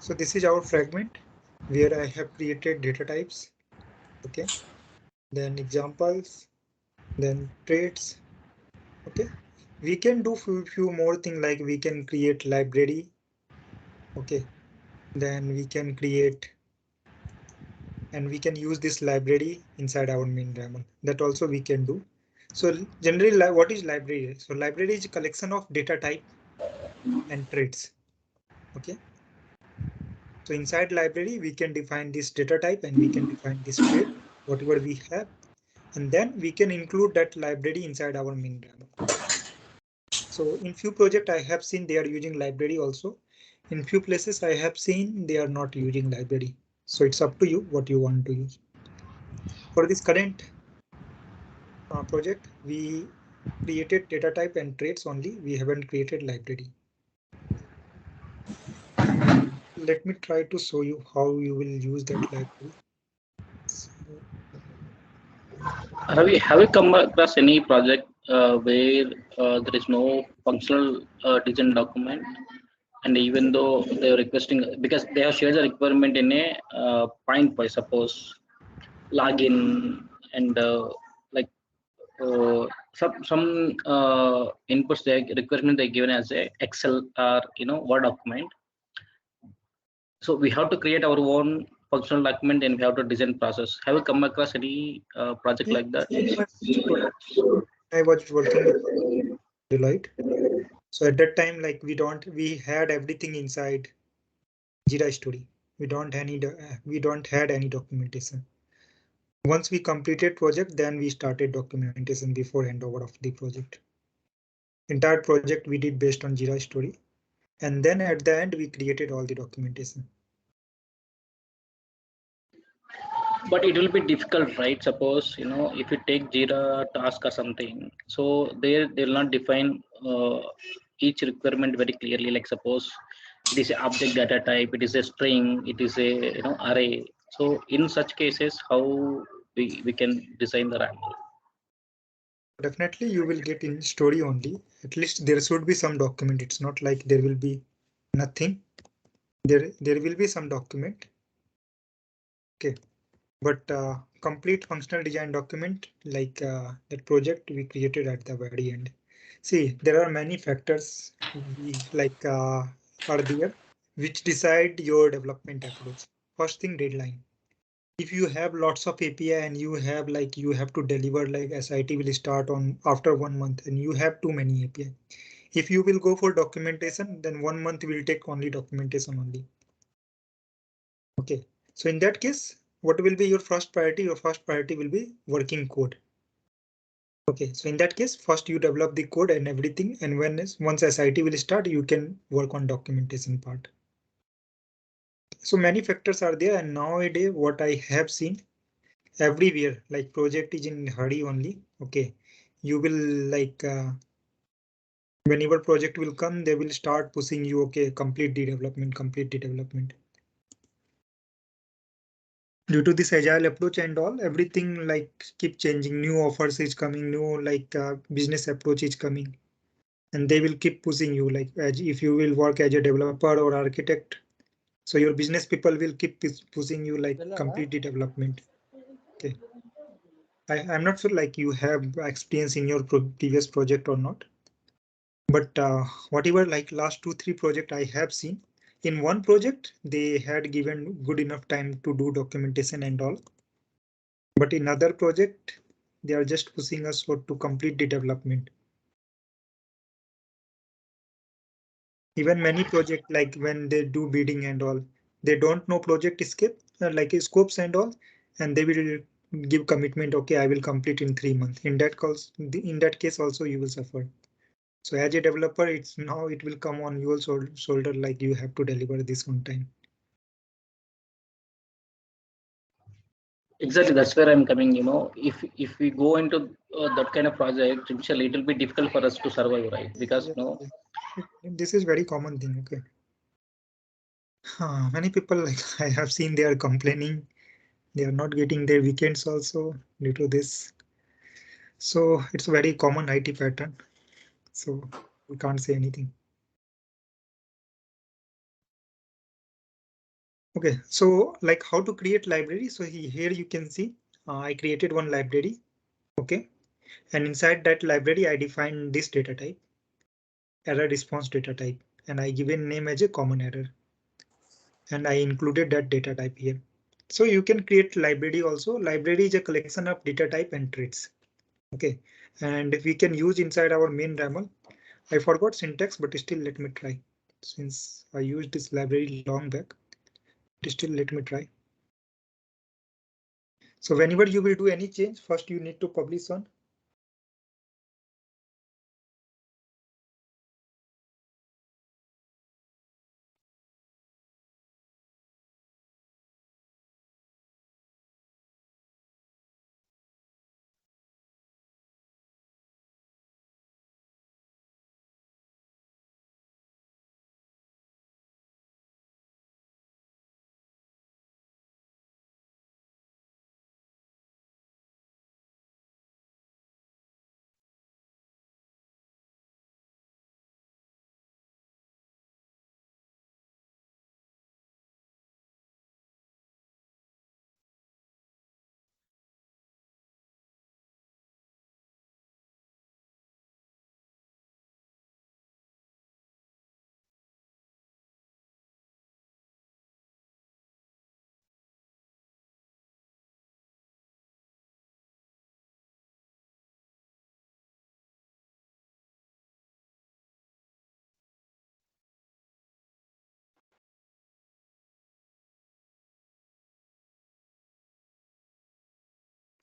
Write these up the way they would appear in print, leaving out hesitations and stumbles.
So this is our fragment where I have created data types. Okay, then examples, then traits. Okay, we can do few more things, like we can create library. Okay, then we can create, and we can use this library inside our main YAML. That also we can do. So generally, what is library? So library is a collection of data type and traits. Okay, so inside library we can define this data type and we can define this trait, whatever we have, and then we can include that library inside our main YAML. So in few projects I have seen they are using library also. In few places I have seen they are not using library. So it's up to you what you want to use. For this current project, we created data type and traits only. We haven't created library. Let me try to show you how you will use that library. So, Have you come across any project where there is no functional design document, and even though they are requesting, because they have shared the requirement in a point by suppose login and like some inputs they requirement they given as a Excel or Word document. So we have to create our own functional document and we have to design process. Have you come across any project yeah, like that? in my project, I was working with Deloitte. So at that time, like we had everything inside Jira Story. We don't had any documentation. Once we completed project, then we started documentation before handover of the project. Entire project we did based on Jira Story. And then at the end, we created all the documentation. But it will be difficult, right? Suppose if you take Jira task or something, so they will not define each requirement very clearly. Like suppose it is a object data type, it is a string, it is a array. So in such cases, how we can design the RAM? Definitely you will get in story only. At least there should be some document. It's not like there will be nothing. There will be some document. Okay. But complete functional design document like that project we created at the very end. See, there are many factors are there which decide your development approach. First thing, deadline. If you have lots of API and you have to deliver, like SIT will start on after 1 month and you have too many API. If you will go for documentation, then 1 month will take only documentation only. Okay, so in that case, what will be your first priority? Your first priority will be working code. Okay, so in that case, first you develop the code and everything, and once SIT will start, you can work on documentation part. So many factors are there, and nowadays what I have seen everywhere, like project is in hurry only. Okay, you will whenever project will come, they will start pushing you. Okay, complete the development, complete the development. Due to this agile approach and all, everything like keep changing. New offers is coming, new business approach is coming, and they will keep pushing you. Like if you will work as a developer or architect, so your business people will keep pushing you like complete the development. Okay, I'm not sure like you have experience in your previous project or not, but whatever like last 2-3 project I have seen, in one project they had given good enough time to do documentation and all. But in other project, they are just pushing us for to complete the development. Even many project like when they do bidding and all, they don't know project escape scopes and all, and they will give commitment. Okay, I will complete in 3 months. In that case also you will suffer. So as a developer, it will come on your shoulder like you have to deliver this on time. Exactly, that's where I'm coming. If we go into that kind of project, initially it will be difficult for us to survive, right? Because Yes, yes. This is very common thing. Okay. Many people like I have seen they are complaining. They are not getting their weekends also due to this. So it's a very common IT pattern. So we can't say anything. Okay, so like how to create library. So here you can see I created one library. Okay, and inside that library I defined this data type, error response data type, and I given name as a common error, and I included that data type here. So you can create library also. Library is a collection of data type and traits. Okay, and we can use inside our main YAML. I forgot syntax, but still let me try. Since I used this library long back, still let me try. So whenever you will do any change, first you need to publish on.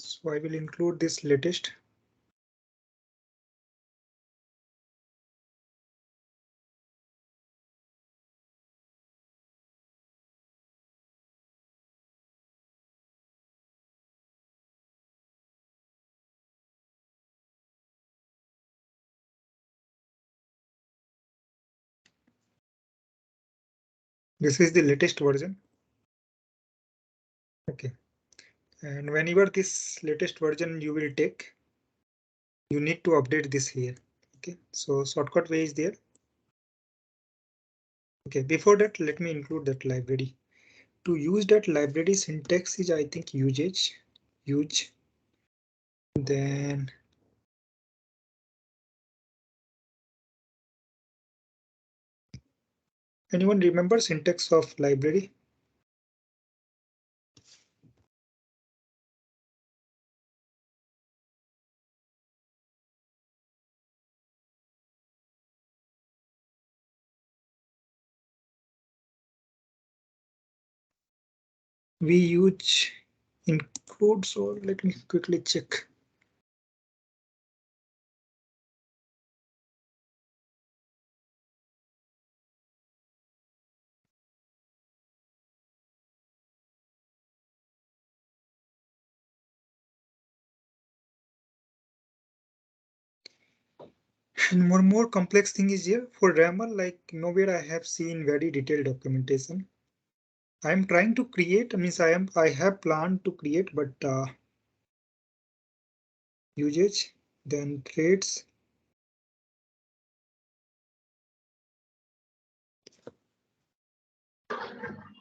So I will include this latest. This is the latest version. Okay, and whenever this latest version you will take, you need to update this here. Okay, so shortcut way is there. Okay, before that, let me include that library. To use that library, syntax is I think usage, use. Then anyone remember syntax of library? We use include, so let me quickly check. And one more complex thing is here for YAML, like nowhere I have seen very detailed documentation. I'm trying to create, means I have planned to create, but usage, then traits.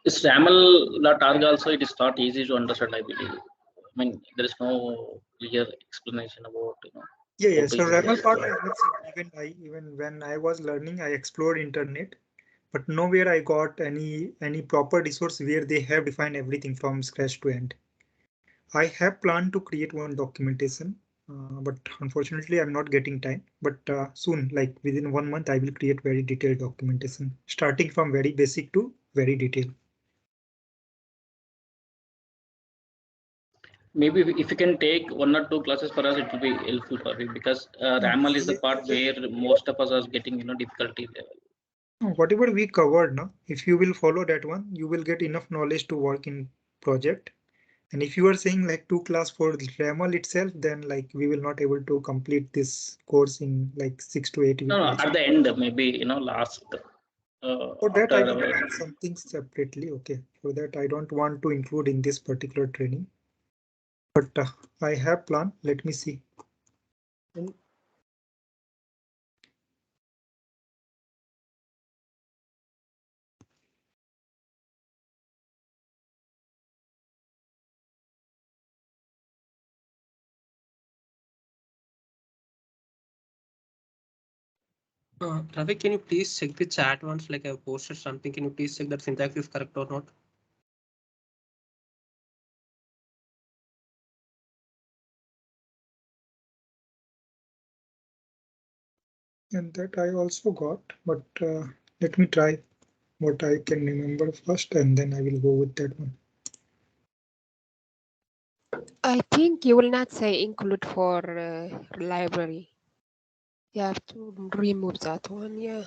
This raml.org also, it is not easy to understand, I believe. I mean, there is no clear explanation about Yeah. how to So use YAML part I it. have seen, even when I was learning, I explored internet, but nowhere I got any proper resource where they have defined everything from scratch to end. I have planned to create one documentation, but unfortunately I'm not getting time. But soon, like within 1 month, I will create very detailed documentation, starting from very basic to very detailed. Maybe if you can take 1 or 2 classes for us, it will be helpful for you, because raml is the part where most of us are getting difficulty level. Whatever we covered now, if you will follow that one, you will get enough knowledge to work in project. And if you are saying like 2 class for YAML itself, then like we will not able to complete this course in like 6 to 8 No, no, weeks. at the end, maybe last For that, I after will plan something separately. Okay, for that, I don't want to include in this particular training, but I have plan. Let me see. Mm, Ravi, can you please check the chat once? Like I posted something. Can you please check that syntax is correct or not? And that I also got, but let me try what I can remember first, and then I will go with that one. I think you will not say include for library. You have to remove that one. Yeah.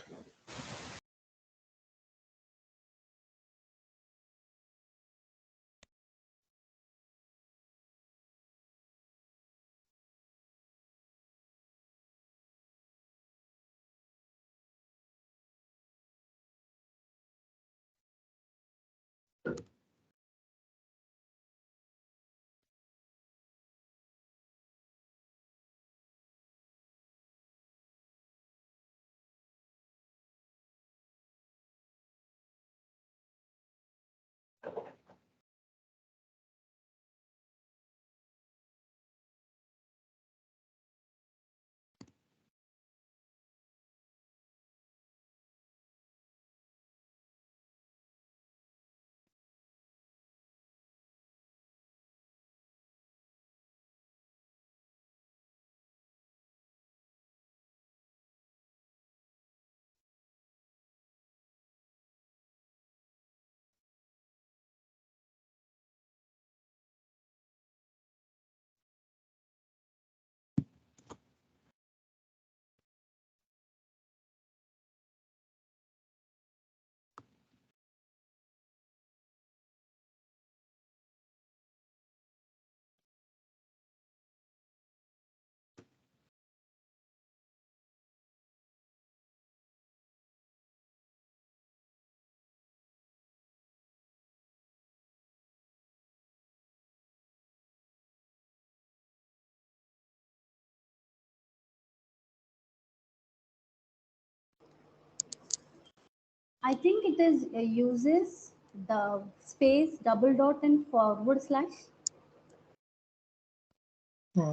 I think it is uses the space double dot and forward slash.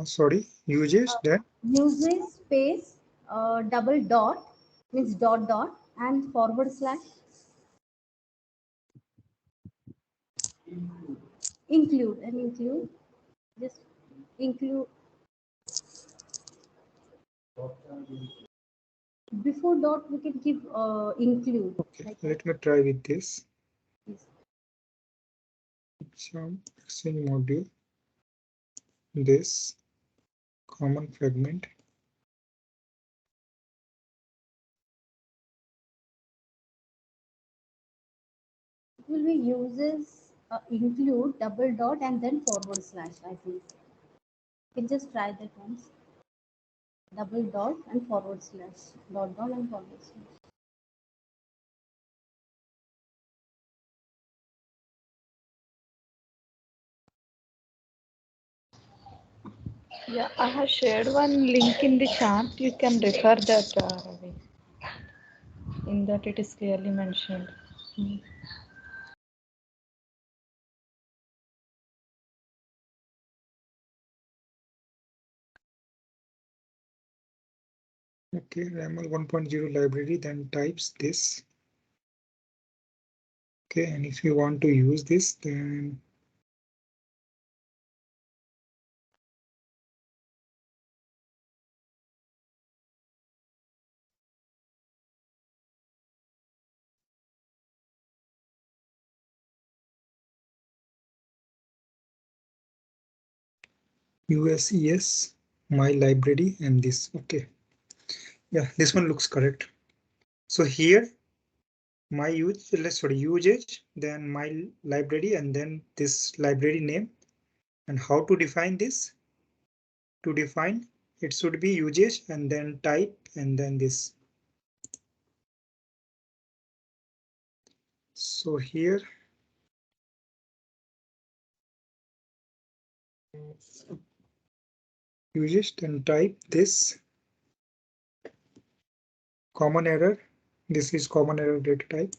Sorry, uses that. Uses space double dot means dot dot and forward slash include just include before dot we can give include Okay, like that. let me try with this. Yes. Exchange module, this common fragment. It will be uses include double dot and then forward slash. I think you can just try that once. Double dot and forward slash. Dot dot and forward slash. Yeah, I have shared one link in the chat. You can refer that, Ravi. In that it is clearly mentioned. Okay, YAML 1.0 library, then types this. Okay, and if you want to use this, then uses my library and this. Okay, yeah, this one looks correct. So here my usage, then my library, and then this library name. And how to define this? To define, it should be usage and then type and then this. So here usage, then type this common error. This is common error data type.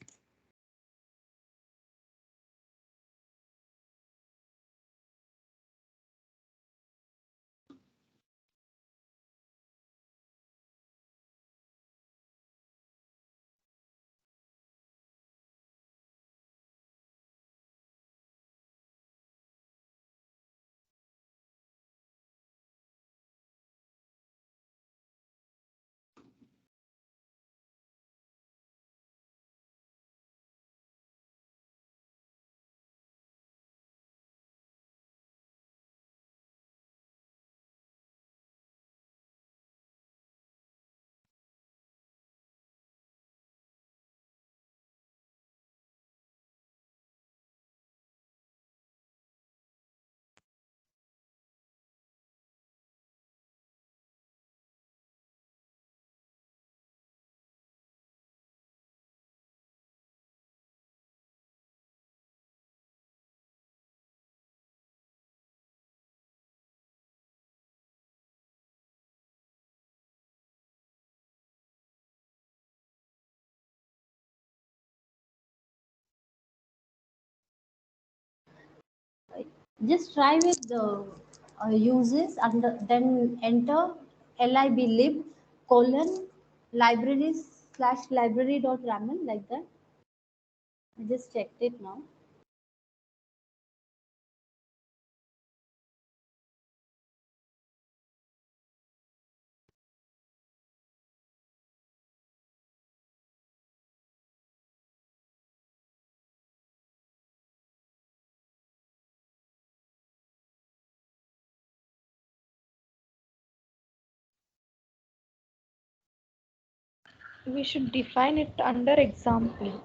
Just try with the uses and then enter liblib colon libraries slash library dot raml like that. I just checked it now. We should define it under example.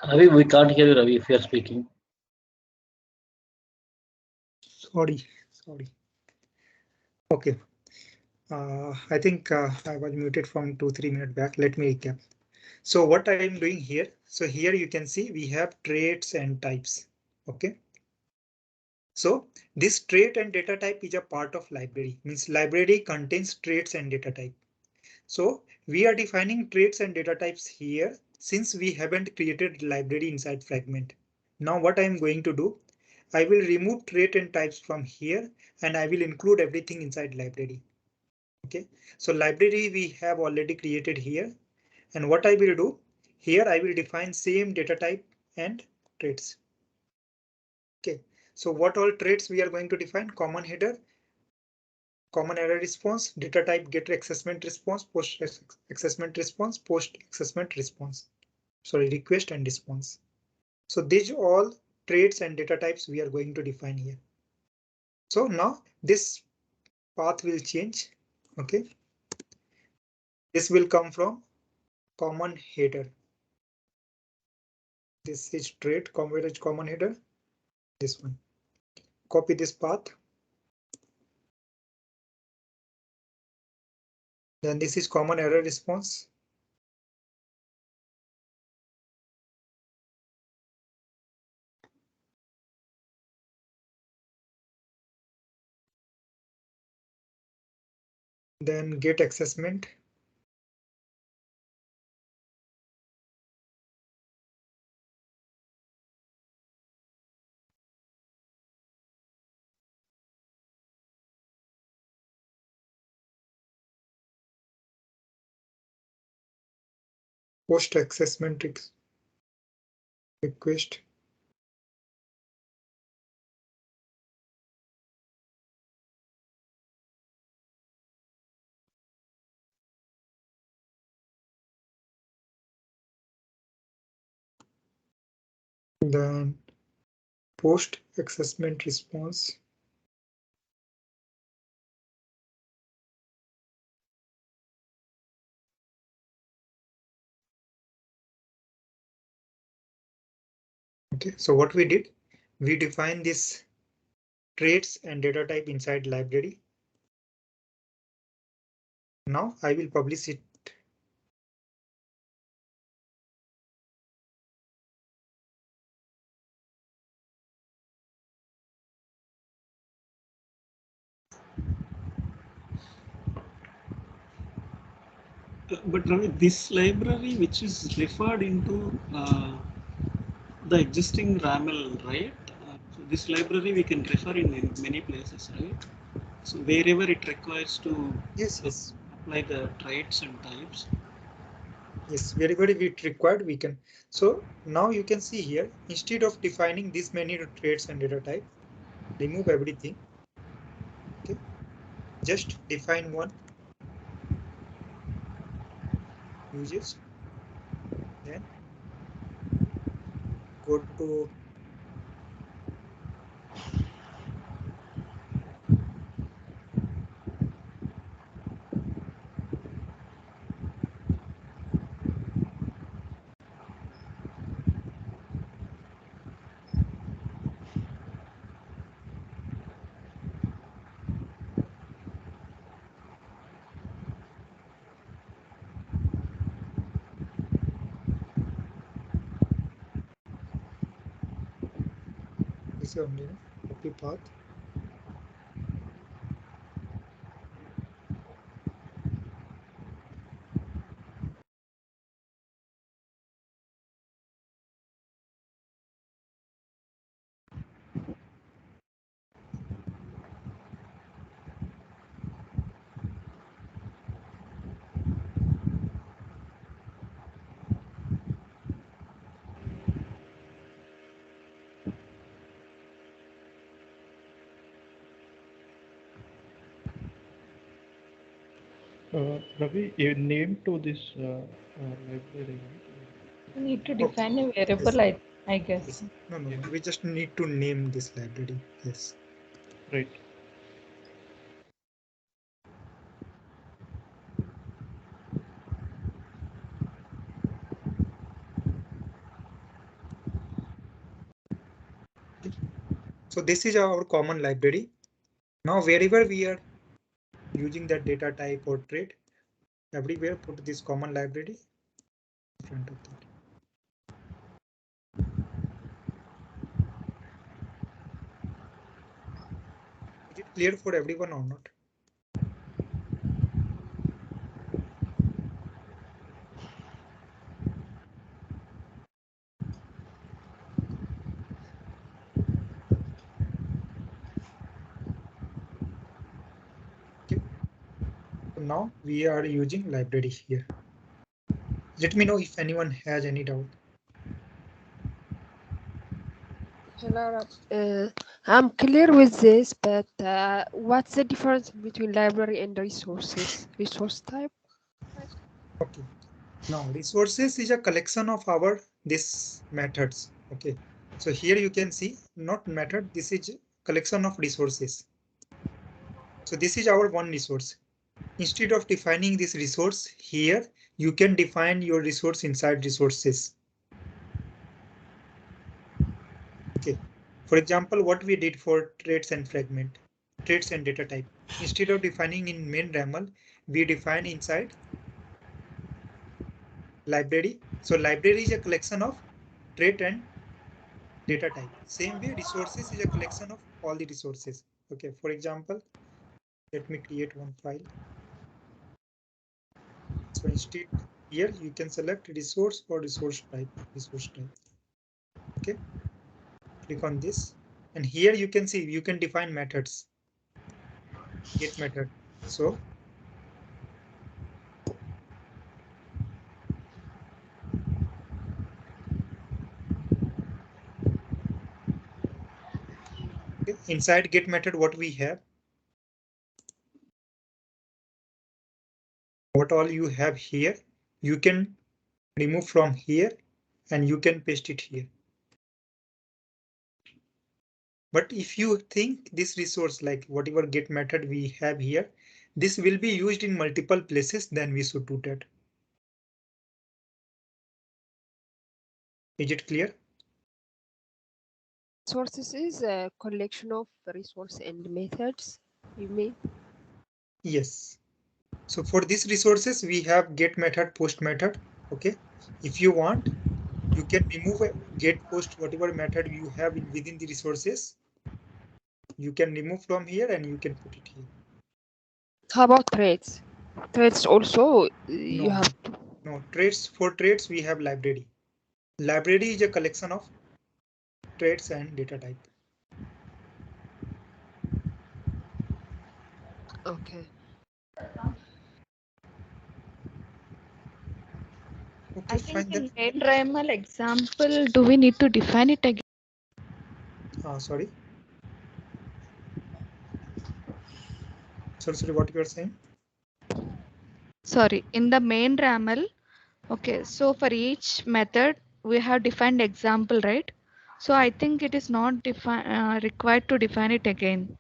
Ravi, we can't hear you, Ravi, if you are speaking. Sorry. Okay. I think I was muted from 2-3 minutes back. Let me recap. So what I am doing here. So here you can see we have traits and types. OK. So this trait and data type is a part of library. Means library contains traits and data type. So we are defining traits and data types here since we haven't created library inside fragment. Now what I am going to do, I will remove trait and types from here and I will include everything inside library. OK, so library we have already created here. And what I will do here, I will define same data type and traits. OK, so what all traits we are going to define? Common header, common error response, data type get assessment response, post assessment response, post assessment response. Sorry, request and response. So these all traits and data types we are going to define here. So now this path will change. OK, this will come from common header. This is trait common header. This one. Copy this path. Then this is common error response. Then get assessment. Post assessment request. Then post assessment response. Okay, so what we did, we defined this traits and data type inside library. Now I will publish it. But Ravi, this library which is referred into the existing RAML, right? So this library we can refer in many places, right? So wherever it requires to Yes. apply the traits and types. Yes, wherever it required, we can. So now you can see here, instead of defining this many traits and data type, remove everything. Okay, just define one uses, then go to this only, no? Copy path. Ravi, a name to this library, You need to Okay. define a Yes. variable, I guess. Yes. No. Yeah. We just need to name this library. Yes. Right? Okay. So this is our common library. Now wherever we are using that data type or trait, everywhere put this common library in front of that. Is it clear for everyone or not? Okay. So now we are using library here. Let me know if anyone has any doubt. Hello, I'm clear with this, but what's the difference between library and resources? Resource type? Okay. Now resources is a collection of our this methods. Okay. So here you can see not method. This is collection of resources. So this is our one resource. Instead of defining this resource here, you can define your resource inside resources. Okay. For example, what we did for traits and fragment, traits and data type. Instead of defining in main RAML, we define inside library. So library is a collection of trait and data type. Same way, resources is a collection of all the resources. Okay. For example, let me create one file. So instead here you can select resource or resource type. Okay. Click on this, and here you can see you can define methods. Get method. So okay, inside get method, what we have, what all you have here, you can remove from here and you can paste it here. But if you think this resource, like whatever get method we have here, this will be used in multiple places, then we should do that. Is it clear? Sources is a collection of resource and methods, you mean? Yes. So for these resources, we have get method, post method. Okay. If you want, you can remove a get, post, whatever method you have within the resources. You can remove from here and you can put it here. How about threads? Threads also you No, have no, to. no. Traits, for traits, we have library. Library is a collection of traits and data type. Okay. Okay, I think fine then. in main primal example, do we need to define it again? Sorry. Sorry, what you are saying? Sorry, in the main ramal, okay, so for each method, we have defined example, right? So I think it is not required to define it again.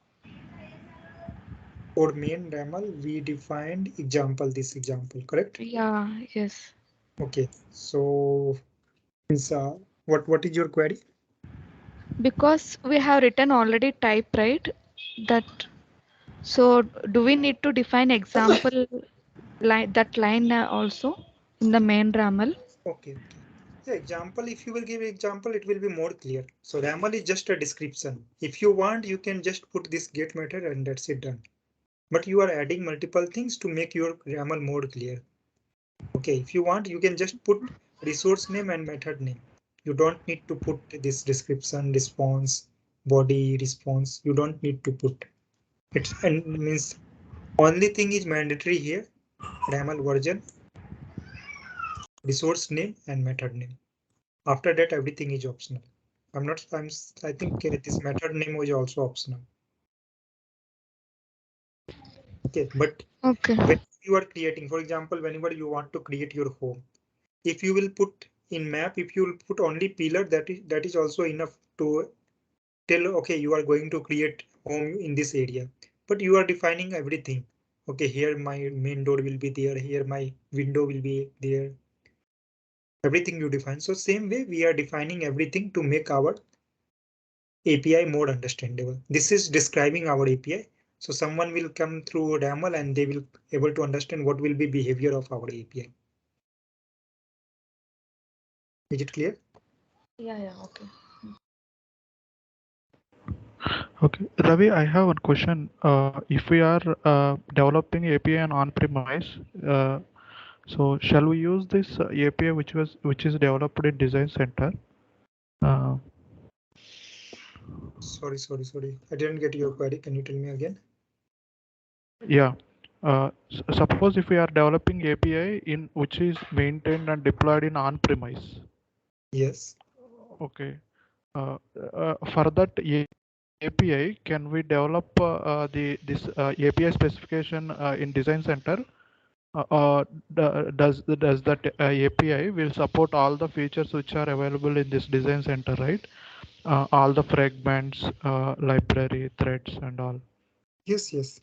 For main ramal, we defined example, this example, correct? Yeah, yes. Okay, so means, what is your query? Because we have written already type, right? That so do we need to define example line that line also in the main ramal? Okay, okay. The example, if you will give example, it will be more clear. So ramal is just a description. If you want, you can just put this get method and that's it done. But you are adding multiple things to make your ramal more clear. Okay, if you want, you can just put resource name and method name. You don't need to put this description, response, body, response. You don't need to put it. And means only thing is mandatory here, ramal version, resource name and method name. After that, everything is optional. I think this method name was also optional. Okay, but Okay. when you are creating, for example, whenever you want to create your home, if you will put in map, if you will put only pillar, that is also enough to tell, okay, you are going to create home in this area, but you are defining everything. Okay, here my main door will be there, here my window will be there, everything you define. So same way we are defining everything to make our API more understandable. This is describing our API. So someone will come through YAML and they will able to understand what will be behavior of our API. Is it clear? Yeah, okay. Okay, Ravi, I have one question. If we are developing API on premise, so shall we use this API which is developed in Design Center? Uh, Sorry. I didn't get your query. Can you tell me again? yeah. Suppose if we are developing API in which is maintained and deployed in on-premise. Yes. Okay. For that API, can we develop this API specification in Design Center? Does that API will support all the features which are available in this Design Center, right? All the fragments, library, threads, and all. Yes.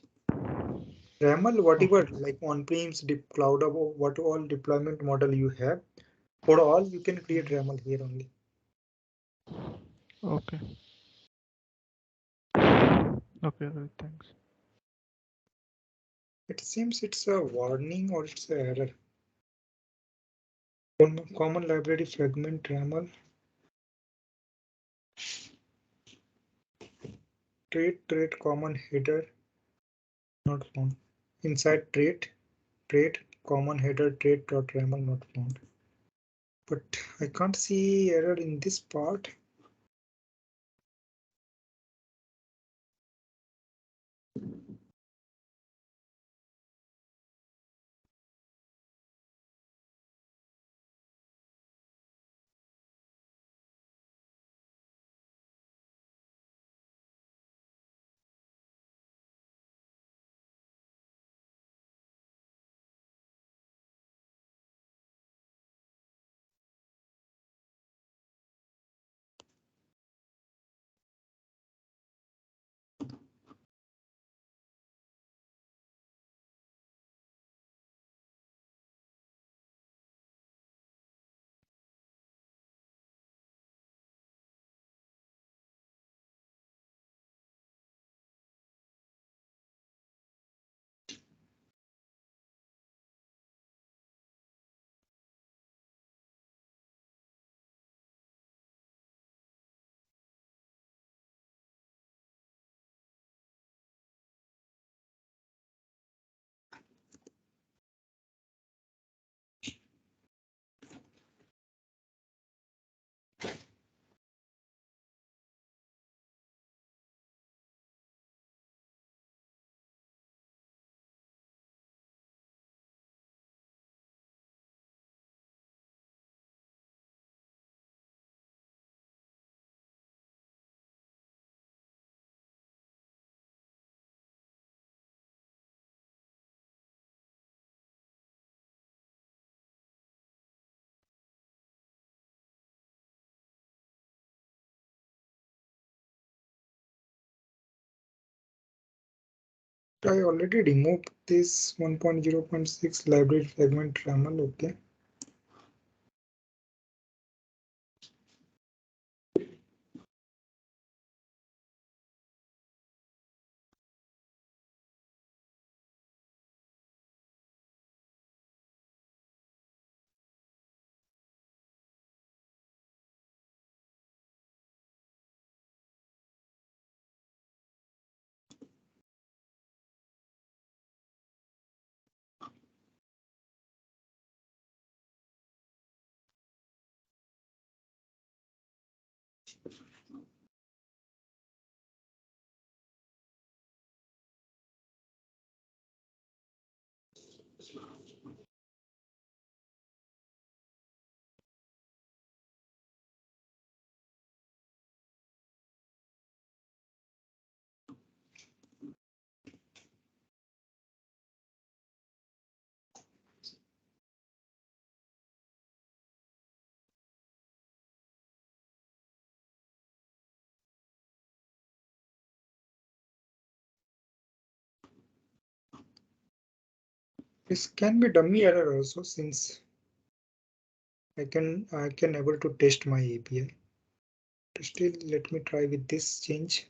RAML, whatever Okay. like on-premise, cloud, what all deployment model you have, for all you can create RAML here only. Okay. Okay. Right, thanks. It seems it's a warning or it's a error. Common library fragment RAML. Trait common header not found. Inside trait common header trait.raml not found. But I can't see error in this part. I already removed this 1.0.6 library fragment YAML. Okay. This can be dummy error also, since I can able to test my API. Still, let me try with this change.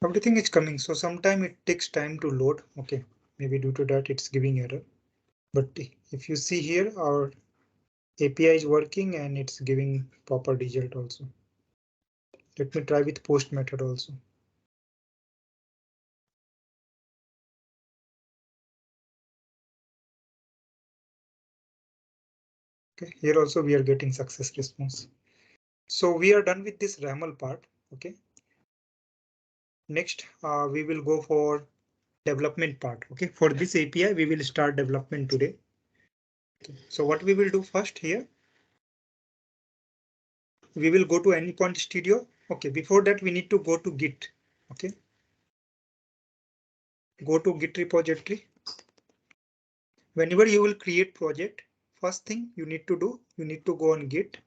Everything is coming, so sometime it takes time to load. Okay, maybe due to that it's giving error. But if you see here, our API is working and it's giving proper result also. Let me try with post method also. Okay, here also we are getting success response. So we are done with this YAML part. Okay. Next, we will go for development part. Okay, for this API, we will start development today. Okay. So what we will do first here, we will go to Anypoint Studio. Okay, before that, we need to go to Git. Okay, go to Git repository. Whenever you will create project, first thing you need to do, you need to go on Git